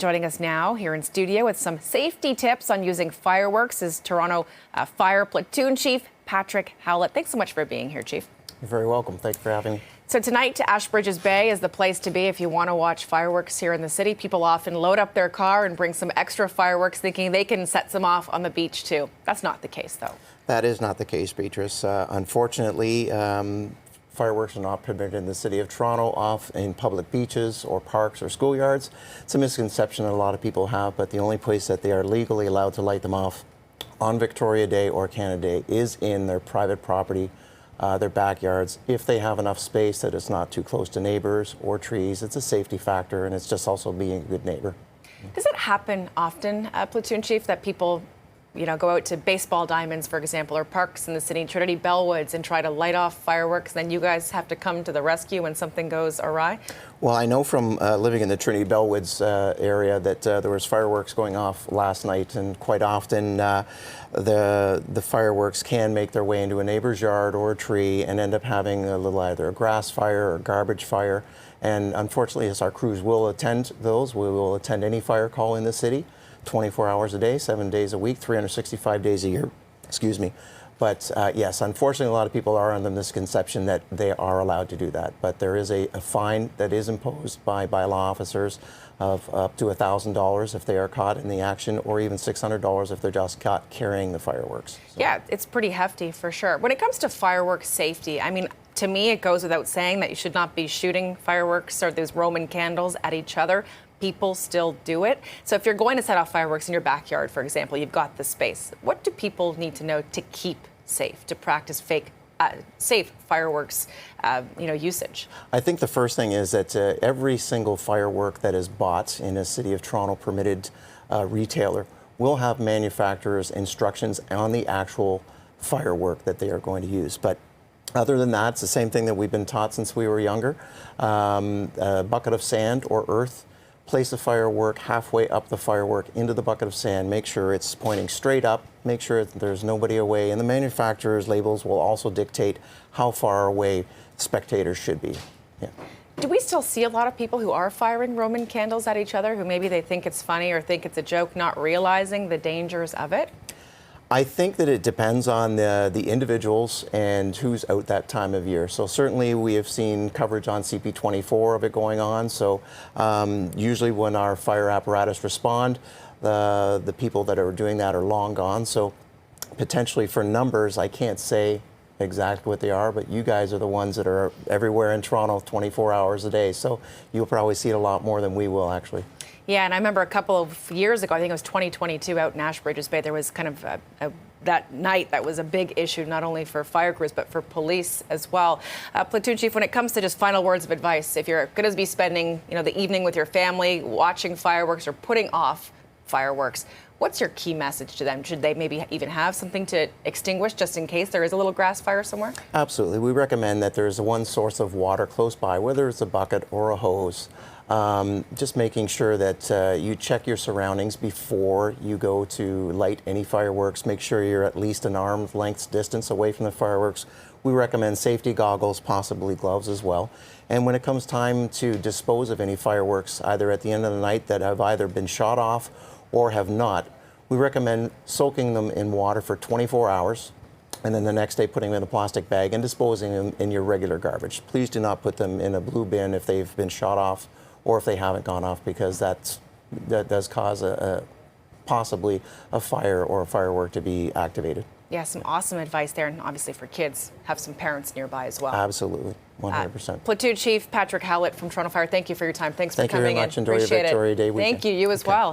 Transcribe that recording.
joining us now here in studio with some safety tips on using fireworks is Toronto Fire Platoon Chief Patrick Howlett. Thanks so much for being here, Chief. You're very welcome. Thanks for having me. So tonight, Ashbridges Bay is the place to be if you want to watch fireworks here in the city. People often load up their car and bring some extra fireworks thinking they can set some off on the beach too. That's not the case, though. That is not the case, Beatrice. Unfortunately, fireworks are not permitted in the city of Toronto off in public beaches or parks or schoolyards. It's a misconception that a lot of people have, but the only place that they are legally allowed to light them off on Victoria Day or Canada Day is in their private property, their backyards. If they have enough space that it's not too close to neighbors or trees, it's a safety factor, and it's just also being a good neighbor. Does it happen often, Platoon Chief, that people go out to baseball diamonds, for example, or parks in the city, Trinity Bellwoods, and try to light off fireworks, then you guys have to come to the rescue when something goes awry? Well, I know from living in the Trinity Bellwoods area that there was fireworks going off last night, and quite often the fireworks can make their way into a neighbor's yard or a tree and end up having either a grass fire or garbage fire. And unfortunately, as our crews will attend those, we will attend any fire call in the city. 24 hours a day, 7 days a week, 365 days a year, excuse me. But yes, unfortunately, a lot of people are under the misconception that they are allowed to do that. But there is a fine that is imposed by law officers of up to $1,000 if they are caught in the action, or even $600 if they're just caught carrying the fireworks. So. Yeah, it's pretty hefty for sure. When it comes to fireworks safety, I mean, to me, it goes without saying that you should not be shooting fireworks or those Roman candles at each other. People still do it. So if you're going to set off fireworks in your backyard, for example, you've got the space. What do people need to know to keep safe, to practice safe fireworks usage? I think the first thing is that every single firework that is bought in a City of Toronto permitted retailer will have manufacturer's instructions on the actual firework that they are going to use. But other than that, it's the same thing that we've been taught since we were younger. A bucket of sand or earth. Place a firework halfway up the firework into the bucket of sand. Make sure it's pointing straight up. Make sure there's nobody away. And the manufacturer's labels will also dictate how far away spectators should be. Yeah. Do we still see a lot of people who are firing Roman candles at each other, who maybe they think it's funny or think it's a joke, not realizing the dangers of it? I think that it depends on the individuals and who's out that time of year. So certainly we have seen coverage on CP24 of it going on. So usually when our fire apparatus respond, the people that are doing that are long gone. So potentially for numbers, I can't say exactly what they are, but you guys are the ones that are everywhere in Toronto 24 hours a day. So you'll probably see it a lot more than we will, actually. Yeah, and I remember a couple of years ago, I think it was 2022, out in Ashbridges Bay, there was kind of that night that was a big issue, not only for fire crews, but for police as well. Platoon Chief, when it comes to just final words of advice, if you're going to be spending the evening with your family, watching fireworks or putting off fireworks, what's your key message to them? Should they maybe even have something to extinguish just in case there is a little grass fire somewhere? Absolutely. We recommend that there's one source of water close by, whether it's a bucket or a hose. Just making sure that you check your surroundings before you go to light any fireworks. Make sure you're at least an arm's length distance away from the fireworks. We recommend safety goggles, possibly gloves as well. And when it comes time to dispose of any fireworks, either at the end of the night that have either been shot off or have not, we recommend soaking them in water for 24 hours. And then the next day putting them in a plastic bag and disposing them in your regular garbage. Please do not put them in a blue bin if they've been shot off or if they haven't gone off, because that does cause possibly a fire or a firework to be activated. Yeah, some awesome advice there, and obviously for kids, have some parents nearby as well. Absolutely, 100%. Platoon Chief Patrick Howlett from Toronto Fire, thank you for your time. Thanks for coming in. Thank you very much. Enjoy your Victoria Day weekend. Thank you. You as well.